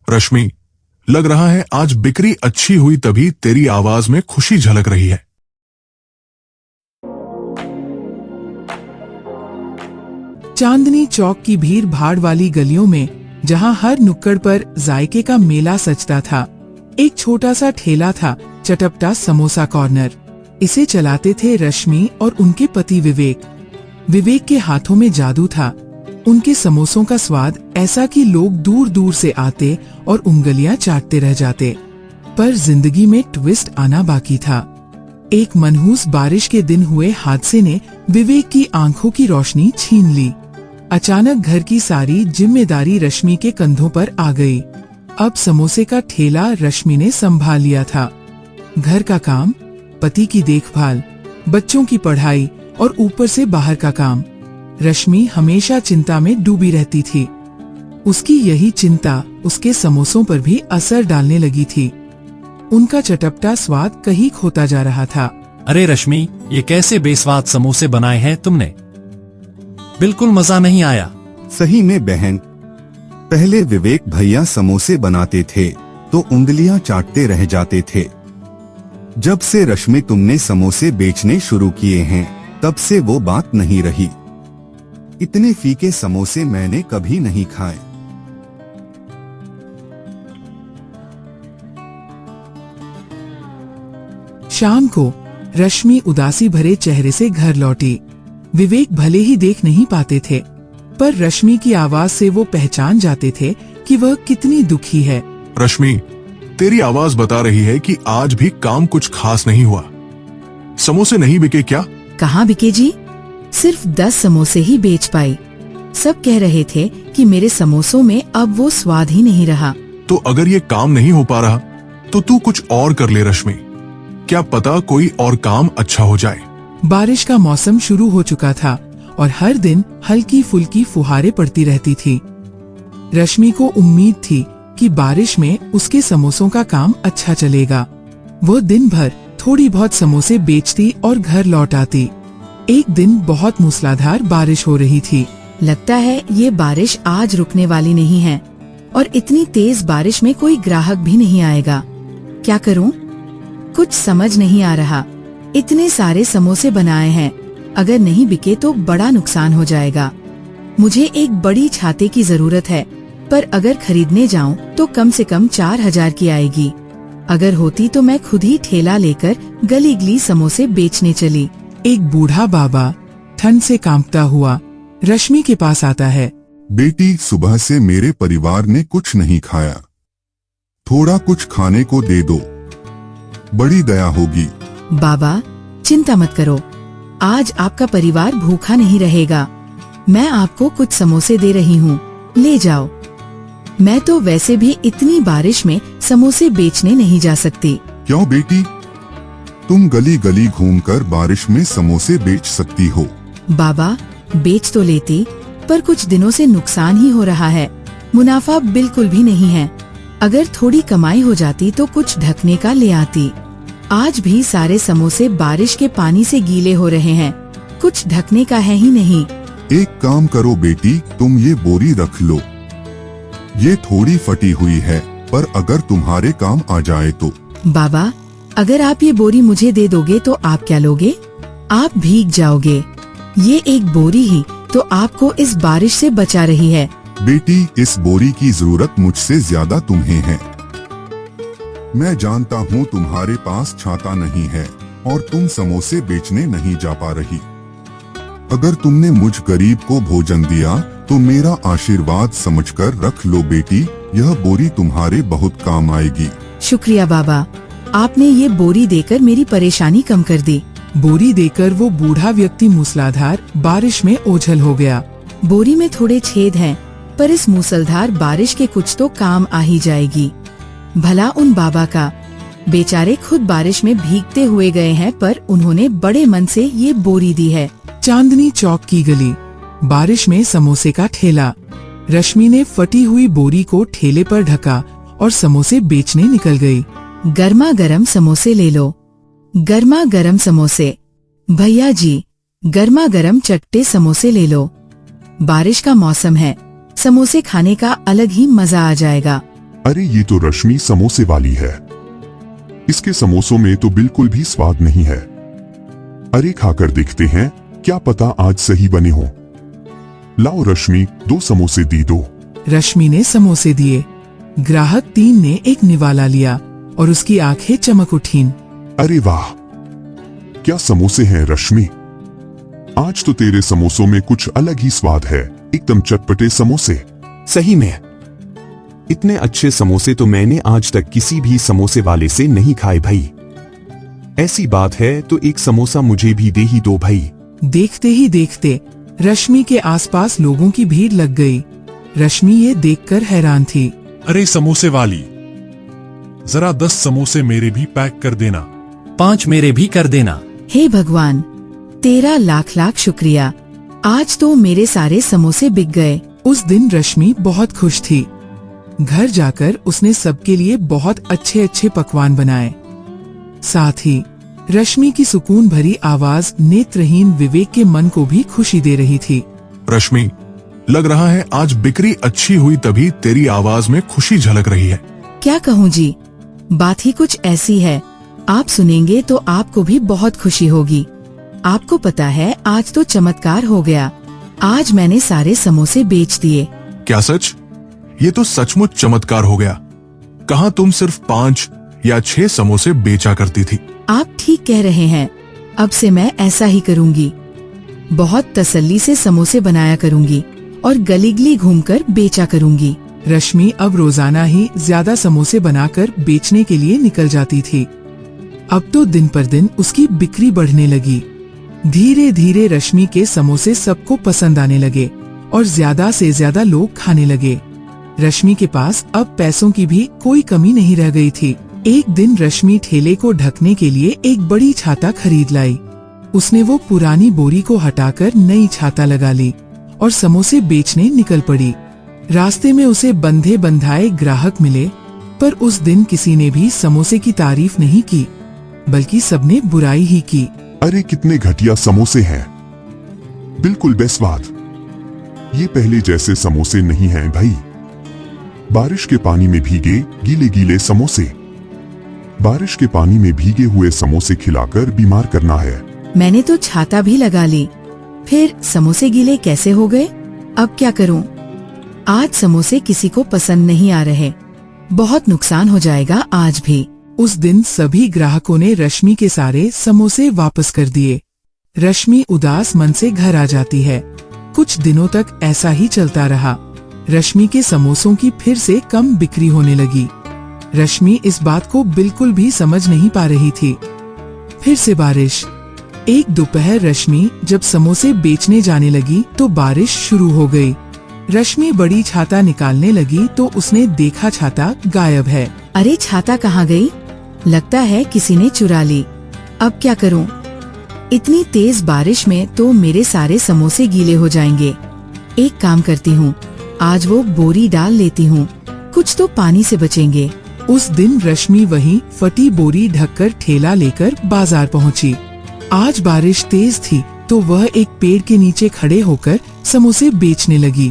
रश्मि, लग रहा है आज बिक्री अच्छी हुई तभी तेरी आवाज में खुशी झलक रही है। चांदनी चौक की भीड़ भाड़ वाली गलियों में, जहां हर नुक्कड़ पर जायके का मेला सजता था, एक छोटा सा ठेला था, चटपटा समोसा कॉर्नर। इसे चलाते थे रश्मि और उनके पति विवेक। विवेक के हाथों में जादू था। उनके समोसों का स्वाद ऐसा कि लोग दूर दूर से आते और उंगलियां चाटते रह जाते। पर जिंदगी में ट्विस्ट आना बाकी था। एक मनहूस बारिश के दिन हुए हादसे ने विवेक की आंखों की रोशनी छीन ली। अचानक घर की सारी जिम्मेदारी रश्मि के कंधों पर आ गई। अब समोसे का ठेला रश्मि ने संभाल लिया था। घर का काम, पति की देखभाल, बच्चों की पढ़ाई और ऊपर से बाहर का काम। रश्मि हमेशा चिंता में डूबी रहती थी। उसकी यही चिंता उसके समोसों पर भी असर डालने लगी थी। उनका चटपटा स्वाद कहीं खोता जा रहा था। अरे रश्मि, ये कैसे बेस्वाद समोसे बनाए हैं तुमने? बिल्कुल मजा नहीं आया। सही में बहन, पहले विवेक भैया समोसे बनाते थे तो उंगलियां चाटते रह जाते थे। जब से रश्मि तुमने समोसे बेचने शुरू किए हैं, तब से वो बात नहीं रही। इतने फीके समोसे मैंने कभी नहीं खाए। शाम को रश्मि उदासी भरे चेहरे से घर लौटी। विवेक भले ही देख नहीं पाते थे, पर रश्मि की आवाज से वो पहचान जाते थे कि वह कितनी दुखी है। रश्मि, तेरी आवाज बता रही है कि आज भी काम कुछ खास नहीं हुआ। समोसे नहीं बिके क्या? कहाँ बिके जी? सिर्फ 10 समोसे ही बेच पाई। सब कह रहे थे कि मेरे समोसों में अब वो स्वाद ही नहीं रहा। तो अगर ये काम नहीं हो पा रहा तो तू कुछ और कर ले रश्मि। क्या पता कोई और काम अच्छा हो जाए। बारिश का मौसम शुरू हो चुका था और हर दिन हल्की फुल्की फुहारें पड़ती रहती थी। रश्मि को उम्मीद थी कि बारिश में उसके समोसों का काम अच्छा चलेगा। वो दिन भर थोड़ी बहुत समोसे बेचती और घर लौट आती। एक दिन बहुत मूसलाधार बारिश हो रही थी। लगता है ये बारिश आज रुकने वाली नहीं है और इतनी तेज बारिश में कोई ग्राहक भी नहीं आएगा। क्या करूं? कुछ समझ नहीं आ रहा। इतने सारे समोसे बनाए हैं, अगर नहीं बिके तो बड़ा नुकसान हो जाएगा। मुझे एक बड़ी छाते की जरूरत है, पर अगर खरीदने जाऊं तो कम से कम 4000 की आएगी। अगर होती तो मैं खुद ही ठेला लेकर गली गली समोसे बेचने चली। एक बूढ़ा बाबा ठंड से कांपता हुआ रश्मि के पास आता है। बेटी, सुबह से मेरे परिवार ने कुछ नहीं खाया। थोड़ा कुछ खाने को दे दो, बड़ी दया होगी। बाबा, चिंता मत करो, आज आपका परिवार भूखा नहीं रहेगा। मैं आपको कुछ समोसे दे रही हूँ, ले जाओ। मैं तो वैसे भी इतनी बारिश में समोसे बेचने नहीं जा सकती। क्यों बेटी, तुम गली गली घूमकर बारिश में समोसे बेच सकती हो। बाबा, बेच तो लेती, पर कुछ दिनों से नुकसान ही हो रहा है। मुनाफा बिल्कुल भी नहीं है। अगर थोड़ी कमाई हो जाती तो कुछ ढकने का ले आती। आज भी सारे समोसे बारिश के पानी से गीले हो रहे हैं, कुछ ढकने का है ही नहीं। एक काम करो बेटी, तुम ये बोरी रख लो। ये थोड़ी फटी हुई है, पर अगर तुम्हारे काम आ जाए तो। बाबा, अगर आप ये बोरी मुझे दे दोगे तो आप क्या लोगे? आप भीग जाओगे। ये एक बोरी ही तो आपको इस बारिश से बचा रही है। बेटी, इस बोरी की जरूरत मुझसे ज्यादा तुम्हें है। मैं जानता हूँ तुम्हारे पास छाता नहीं है और तुम समोसे बेचने नहीं जा पा रही। अगर तुमने मुझ गरीब को भोजन दिया तो मेरा आशीर्वाद समझकर रख लो बेटी, यह बोरी तुम्हारे बहुत काम आएगी। शुक्रिया बाबा, आपने ये बोरी देकर मेरी परेशानी कम कर दी। बोरी देकर वो बूढ़ा व्यक्ति मूसलाधार बारिश में ओझल हो गया। बोरी में थोड़े छेद हैं, पर इस मूसलधार बारिश के कुछ तो काम आ ही जाएगी। भला उन बाबा का, बेचारे खुद बारिश में भीगते हुए गए हैं, पर उन्होंने बड़े मन से ये बोरी दी है। चांदनी चौक की गली, बारिश में समोसे का ठेला। रश्मि ने फटी हुई बोरी को ठेले पर ढका और समोसे बेचने निकल गई। गर्मा गर्म समोसे ले लो, गर्मा गर्म समोसे। भैया जी, गर्मा गर्म चट्टे समोसे ले लो। बारिश का मौसम है, समोसे खाने का अलग ही मजा आ जाएगा। अरे ये तो रश्मि समोसे वाली है। इसके समोसों में तो बिल्कुल भी स्वाद नहीं है। अरे खाकर देखते हैं, क्या पता आज सही बने हो। लाओ रश्मि, 2 समोसे दी दो। रश्मि ने समोसे दिए। ग्राहक 3 ने एक निवाला लिया और उसकी आंखें चमक उठीं। अरे वाह, क्या समोसे हैं रश्मि। आज तो तेरे समोसों में कुछ अलग ही स्वाद है, एकदम चटपटे समोसे। सही में इतने अच्छे समोसे तो मैंने आज तक किसी भी समोसे वाले से नहीं खाए भाई। ऐसी बात है तो एक समोसा मुझे भी दे ही दो भाई। देखते ही देखते रश्मि के आसपास लोगों की भीड़ लग गई। रश्मि ये देखकर हैरान थी। अरे समोसे वाली, जरा 10 समोसे मेरे भी पैक कर देना। 5 मेरे भी कर देना। हे भगवान, तेरा लाख लाख शुक्रिया। आज तो मेरे सारे समोसे बिक गए। उस दिन रश्मि बहुत खुश थी। घर जाकर उसने सबके लिए बहुत अच्छे अच्छे पकवान बनाए। साथ ही रश्मि की सुकून भरी आवाज नेत्रहीन विवेक के मन को भी खुशी दे रही थी। रश्मि, लग रहा है आज बिक्री अच्छी हुई तभी तेरी आवाज में खुशी झलक रही है। क्या कहूँ जी, बात ही कुछ ऐसी है। आप सुनेंगे तो आपको भी बहुत खुशी होगी। आपको पता है, आज तो चमत्कार हो गया। आज मैंने सारे समोसे बेच दिए। क्या सच? ये तो सचमुच चमत्कार हो गया। कहाँ तुम सिर्फ 5 या 6 समोसे बेचा करती थी। आप ठीक कह रहे हैं। अब से मैं ऐसा ही करूंगी। बहुत तसल्ली से समोसे बनाया करूंगी और गली गली घूमकर बेचा करूंगी। रश्मि अब रोजाना ही ज्यादा समोसे बनाकर बेचने के लिए निकल जाती थी। अब तो दिन पर दिन उसकी बिक्री बढ़ने लगी। धीरे धीरे रश्मि के समोसे सबको पसंद आने लगे और ज्यादा से ज्यादा लोग खाने लगे। रश्मि के पास अब पैसों की भी कोई कमी नहीं रह गई थी। एक दिन रश्मि ठेले को ढकने के लिए एक बड़ी छाता खरीद लाई। उसने वो पुरानी बोरी को हटाकर नई छाता लगा ली और समोसे बेचने निकल पड़ी। रास्ते में उसे बंधे बंधाए ग्राहक मिले, पर उस दिन किसी ने भी समोसे की तारीफ नहीं की, बल्कि सबने बुराई ही की। अरे कितने घटिया समोसे हैं, बिल्कुल बेस्वाद। ये पहले जैसे समोसे नहीं हैं भाई। बारिश के पानी में भीगे गीले गीले समोसे। बारिश के पानी में भीगे हुए समोसे खिलाकर बीमार करना है। मैंने तो छाता भी लगा ली, फिर समोसे गीले कैसे हो गए? अब क्या करूं? आज समोसे किसी को पसंद नहीं आ रहे। बहुत नुकसान हो जाएगा आज भी। उस दिन सभी ग्राहकों ने रश्मि के सारे समोसे वापस कर दिए। रश्मि उदास मन से घर आ जाती है। कुछ दिनों तक ऐसा ही चलता रहा। रश्मि के समोसों की फिर से कम बिक्री होने लगी। रश्मि इस बात को बिल्कुल भी समझ नहीं पा रही थी। फिर से बारिश। एक दोपहर रश्मि जब समोसे बेचने जाने लगी तो बारिश शुरू हो गई। रश्मि बड़ी छाता निकालने लगी तो उसने देखा छाता गायब है। अरे छाता कहाँ गई? लगता है किसी ने चुरा ली। अब क्या करूं? इतनी तेज बारिश में तो मेरे सारे समोसे गीले हो जाएंगे। एक काम करती हूँ, आज वो बोरी डाल लेती हूँ, कुछ तो पानी से बचेंगे। उस दिन रश्मि वही फटी बोरी ढककर ठेला लेकर बाजार पहुँची। आज बारिश तेज थी तो वह एक पेड़ के नीचे खड़े होकर समोसे बेचने लगी।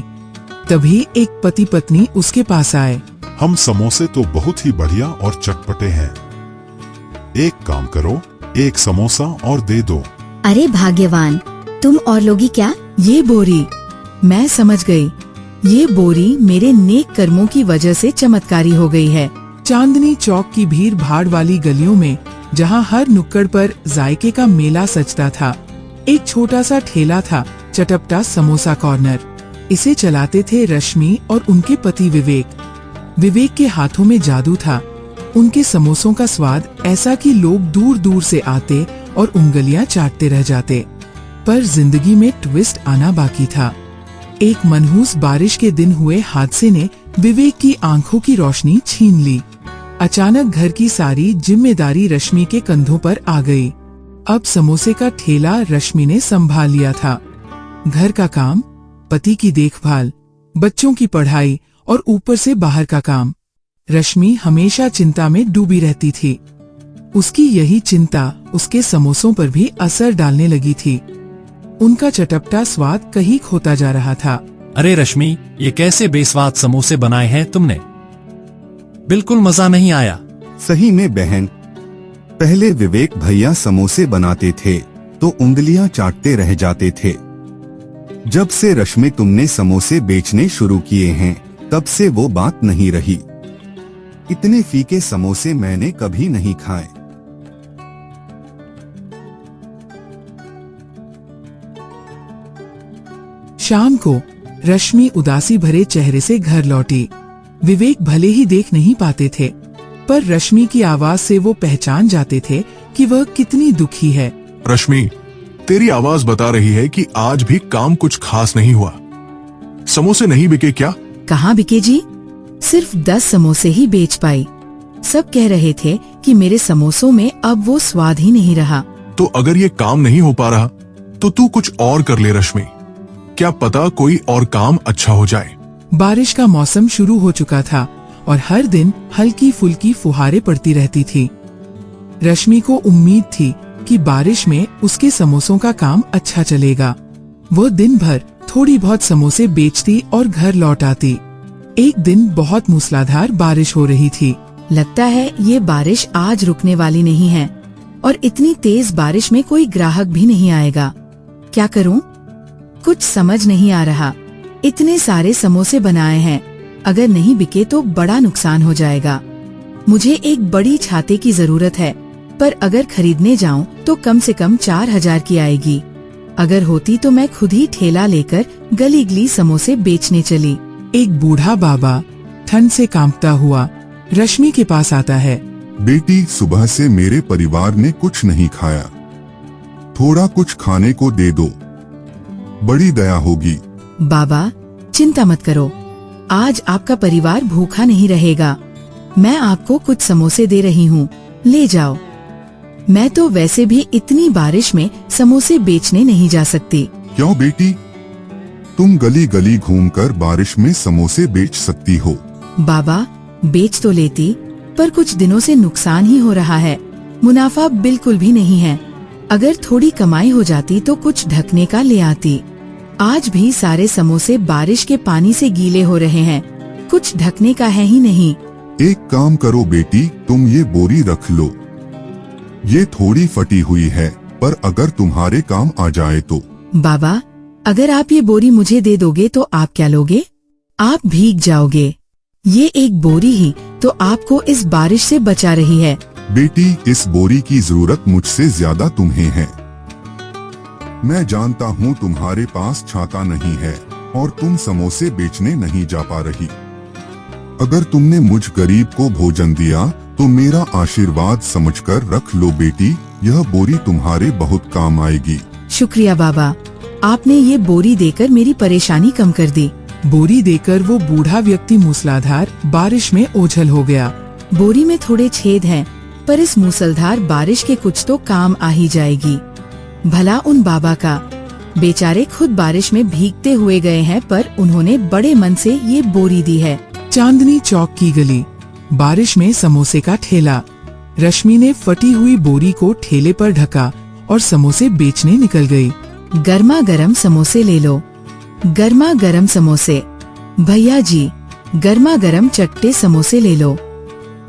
तभी एक पति पत्नी उसके पास आए। हम समोसे तो बहुत ही बढ़िया और चटपटे हैं। एक काम करो, एक समोसा और दे दो। अरे भाग्यवान, तुम और लोगी क्या? ये बोरी, मैं समझ गई। ये बोरी मेरे नेक कर्मों की वजह से चमत्कारी हो गई है। चांदनी चौक की भीड़ भाड़ वाली गलियों में, जहाँ हर नुक्कड़ पर जायके का मेला सजता था, एक छोटा सा ठेला था, चटपटा समोसा कॉर्नर। इसे चलाते थे रश्मि और उनके पति विवेक। विवेक के हाथों में जादू था। उनके समोसों का स्वाद ऐसा कि लोग दूर दूर से आते और उंगलियां चाटते रह जाते। पर जिंदगी में ट्विस्ट आना बाकी था। एक मनहूस बारिश के दिन हुए हादसे ने विवेक की आंखों की रोशनी छीन ली। अचानक घर की सारी जिम्मेदारी रश्मि के कंधों पर आ गई। अब समोसे का ठेला रश्मि ने संभाल लिया था। घर का काम, पति की देखभाल, बच्चों की पढ़ाई और ऊपर से बाहर का काम। रश्मि हमेशा चिंता में डूबी रहती थी। उसकी यही चिंता उसके समोसों पर भी असर डालने लगी थी। उनका चटपटा स्वाद कहीं खोता जा रहा था। अरे रश्मि, ये कैसे बेस्वाद समोसे बनाए हैं तुमने? बिल्कुल मजा नहीं आया। सही में बहन, पहले विवेक भैया समोसे बनाते थे तो उंगलियां चाटते रह जाते थे। जब से रश्मि तुमने समोसे बेचने शुरू किए हैं तब से वो बात नहीं रही। इतने फीके समोसे मैंने कभी नहीं खाए। शाम को रश्मि उदासी भरे चेहरे से घर लौटी। विवेक भले ही देख नहीं पाते थे, पर रश्मि की आवाज से वो पहचान जाते थे कि वह कितनी दुखी है। रश्मि, तेरी आवाज बता रही है कि आज भी काम कुछ खास नहीं हुआ। समोसे नहीं बिके क्या? कहाँ बिके जी? सिर्फ 10 समोसे ही बेच पाई। सब कह रहे थे कि मेरे समोसों में अब वो स्वाद ही नहीं रहा। तो अगर ये काम नहीं हो पा रहा तो तू कुछ और कर ले रश्मि। क्या पता कोई और काम अच्छा हो जाए। बारिश का मौसम शुरू हो चुका था और हर दिन हल्की फुल्की फुहारें पड़ती रहती थी। रश्मि को उम्मीद थी कि बारिश में उसके समोसों का काम अच्छा चलेगा। वो दिन भर थोड़ी बहुत समोसे बेचती और घर लौट आती। एक दिन बहुत मूसलाधार बारिश हो रही थी। लगता है ये बारिश आज रुकने वाली नहीं है और इतनी तेज बारिश में कोई ग्राहक भी नहीं आएगा। क्या करूं? कुछ समझ नहीं आ रहा। इतने सारे समोसे बनाए हैं, अगर नहीं बिके तो बड़ा नुकसान हो जाएगा। मुझे एक बड़ी छाते की जरूरत है, पर अगर खरीदने जाऊं तो कम से कम 4000 की आएगी। अगर होती तो मैं खुद ही ठेला लेकर गली गली समोसे बेचने चली। एक बूढ़ा बाबा ठंड से कांपता हुआ रश्मि के पास आता है। बेटी, सुबह से मेरे परिवार ने कुछ नहीं खाया, थोड़ा कुछ खाने को दे दो, बड़ी दया होगी। बाबा, चिंता मत करो, आज आपका परिवार भूखा नहीं रहेगा। मैं आपको कुछ समोसे दे रही हूँ, ले जाओ। मैं तो वैसे भी इतनी बारिश में समोसे बेचने नहीं जा सकती। क्यों बेटी, तुम गली गली घूमकर बारिश में समोसे बेच सकती हो। बाबा, बेच तो लेती, पर कुछ दिनों से नुकसान ही हो रहा है। मुनाफा बिल्कुल भी नहीं है। अगर थोड़ी कमाई हो जाती तो कुछ ढकने का ले आती। आज भी सारे समोसे बारिश के पानी से गीले हो रहे हैं, कुछ ढकने का है ही नहीं। एक काम करो बेटी, तुम ये बोरी रख लो। ये थोड़ी फटी हुई है, पर अगर तुम्हारे काम आ जाए तो। बाबा, अगर आप ये बोरी मुझे दे दोगे तो आप क्या लोगे? आप भीग जाओगे। ये एक बोरी ही तो आपको इस बारिश से बचा रही है। बेटी, इस बोरी की जरूरत मुझसे ज्यादा तुम्हें है। मैं जानता हूँ तुम्हारे पास छाता नहीं है और तुम समोसे बेचने नहीं जा पा रही। अगर तुमने मुझ गरीब को भोजन दिया तो मेरा आशीर्वाद समझकर रख लो बेटी, यह बोरी तुम्हारे बहुत काम आएगी। शुक्रिया बाबा, आपने ये बोरी देकर मेरी परेशानी कम कर दी। बोरी देकर वो बूढ़ा व्यक्ति मूसलाधार बारिश में ओझल हो गया। बोरी में थोड़े छेद हैं, पर इस मूसलधार बारिश के कुछ तो काम आ ही जाएगी। भला उन बाबा का, बेचारे खुद बारिश में भीगते हुए गए हैं, पर उन्होंने बड़े मन से ये बोरी दी है। चांदनी चौक की गली, बारिश में समोसे का ठेला। रश्मि ने फटी हुई बोरी को ठेले पर ढका और समोसे बेचने निकल गई। गर्मा गर्म समोसे ले लो, गर्मा गर्म समोसे। भैया जी, गर्मा गर्म चट्टे समोसे ले लो।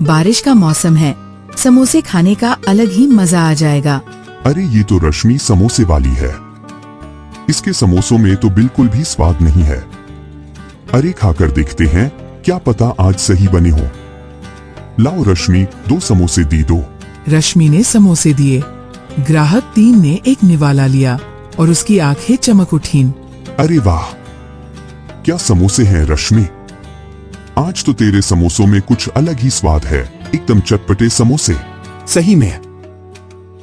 बारिश का मौसम है, समोसे खाने का अलग ही मजा आ जाएगा। अरे ये तो रश्मि समोसे वाली है, इसके समोसों में तो बिल्कुल भी स्वाद नहीं है। अरे खाकर देखते हैं, क्या पता आज सही बने हो। लाओ रश्मि, 2 समोसे दी दो। रश्मि ने समोसे दिए। ग्राहक 3 ने एक निवाला लिया और उसकी आंखें चमक उठीं। अरे वाह, क्या समोसे हैं रश्मि, आज तो तेरे समोसों में कुछ अलग ही स्वाद है, एकदम चटपटे समोसे। सही में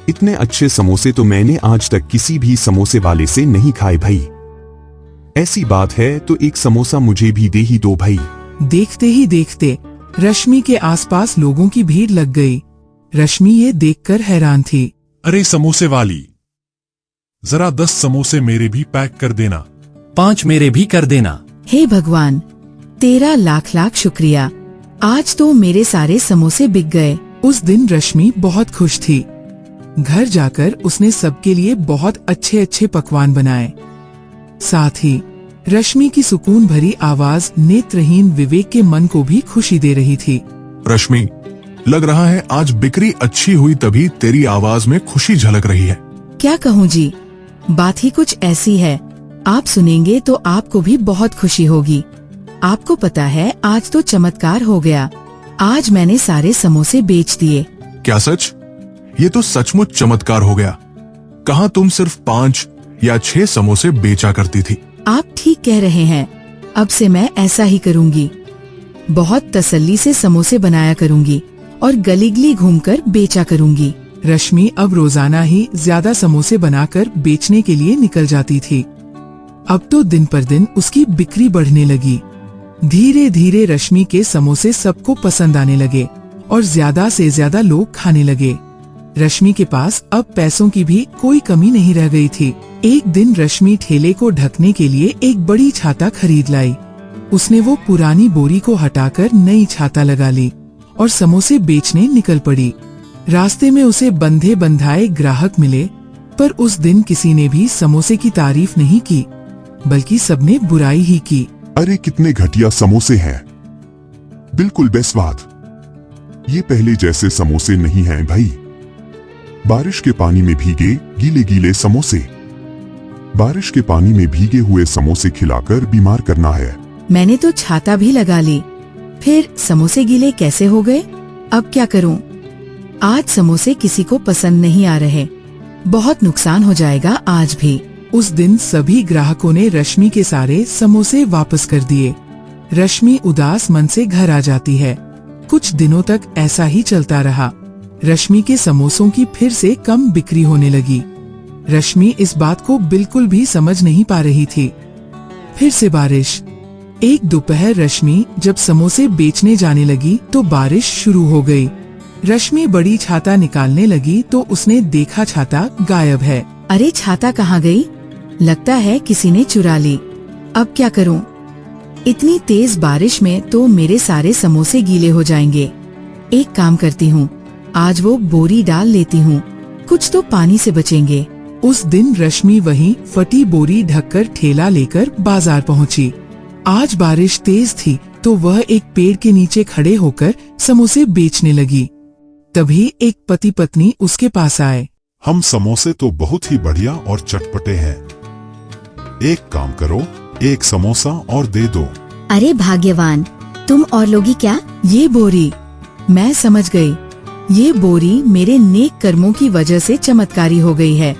इतने अच्छे समोसे तो मैंने आज तक किसी भी समोसे वाले से नहीं खाए भाई। ऐसी बात है तो एक समोसा मुझे भी दे ही दो भाई। देखते ही देखते रश्मि के आसपास लोगों की भीड़ लग गई। रश्मि ये देखकर हैरान थी। अरे समोसे वाली, जरा 10 समोसे मेरे भी पैक कर देना। 5 मेरे भी कर देना। हे भगवान, तेरा लाख लाख शुक्रिया, आज तो मेरे सारे समोसे बिक गए। उस दिन रश्मि बहुत खुश थी। घर जाकर उसने सबके लिए बहुत अच्छे अच्छे पकवान बनाए। साथ ही रश्मि की सुकून भरी आवाज नेत्रहीन विवेक के मन को भी खुशी दे रही थी। रश्मि, लग रहा है आज बिक्री अच्छी हुई तभी तेरी आवाज में खुशी झलक रही है। क्या कहूँ जी, बात ही कुछ ऐसी है। आप सुनेंगे तो आपको भी बहुत खुशी होगी। आपको पता है आज तो चमत्कार हो गया। आज मैंने सारे समोसे बेच दिए। क्या सच? ये तो सचमुच चमत्कार हो गया। कहाँ तुम सिर्फ 5 या 6 समोसे बेचा करती थी। आप ठीक कह रहे हैं। अब से मैं ऐसा ही करूँगी। बहुत तसल्ली से समोसे बनाया करूँगी और गली गली घूमकर बेचा करूँगी। रश्मि अब रोजाना ही ज्यादा समोसे बनाकर बेचने के लिए निकल जाती थी। अब तो दिन पर दिन उसकी बिक्री बढ़ने लगी। धीरे धीरे रश्मि के समोसे सबको पसंद आने लगे और ज्यादा से ज्यादा लोग खाने लगे। रश्मि के पास अब पैसों की भी कोई कमी नहीं रह गई थी। एक दिन रश्मि ठेले को ढकने के लिए एक बड़ी छाता खरीद लाई। उसने वो पुरानी बोरी को हटाकर नई छाता लगा ली और समोसे बेचने निकल पड़ी। रास्ते में उसे बंधे बंधाए ग्राहक मिले, पर उस दिन किसी ने भी समोसे की तारीफ नहीं की, बल्कि सबने बुराई ही की। अरे कितने घटिया समोसे हैं, बिल्कुल बेस्वाद। ये पहले जैसे समोसे नहीं हैं भाई। बारिश के पानी में भीगे गीले गीले समोसे। बारिश के पानी में भीगे हुए समोसे खिलाकर बीमार करना है। मैंने तो छाता भी लगा ली, फिर समोसे गीले कैसे हो गए? अब क्या करूं? आज समोसे किसी को पसंद नहीं आ रहे। बहुत नुकसान हो जाएगा आज भी। उस दिन सभी ग्राहकों ने रश्मि के सारे समोसे वापस कर दिए। रश्मि उदास मन से घर आ जाती है। कुछ दिनों तक ऐसा ही चलता रहा। रश्मि के समोसों की फिर से कम बिक्री होने लगी। रश्मि इस बात को बिल्कुल भी समझ नहीं पा रही थी। फिर से बारिश। एक दोपहर रश्मि जब समोसे बेचने जाने लगी तो बारिश शुरू हो गई। रश्मि बड़ी छाता निकालने लगी तो उसने देखा छाता गायब है। अरे छाता कहाँ गई? लगता है किसी ने चुरा ली। अब क्या करूं? इतनी तेज बारिश में तो मेरे सारे समोसे गीले हो जाएंगे। एक काम करती हूँ, आज वो बोरी डाल लेती हूँ, कुछ तो पानी से बचेंगे। उस दिन रश्मि वहीं फटी बोरी ढककर ठेला लेकर बाजार पहुँची। आज बारिश तेज थी तो वह एक पेड़ के नीचे खड़े होकर समोसे बेचने लगी। तभी एक पति पत्नी उसके पास आए। हम समोसे तो बहुत ही बढ़िया और चटपटे हैं। एक काम करो, एक समोसा और दे दो। अरे भाग्यवान, तुम और लोगी क्या? ये बोरी, मैं समझ गई। ये बोरी मेरे नेक कर्मों की वजह से चमत्कारी हो गई है।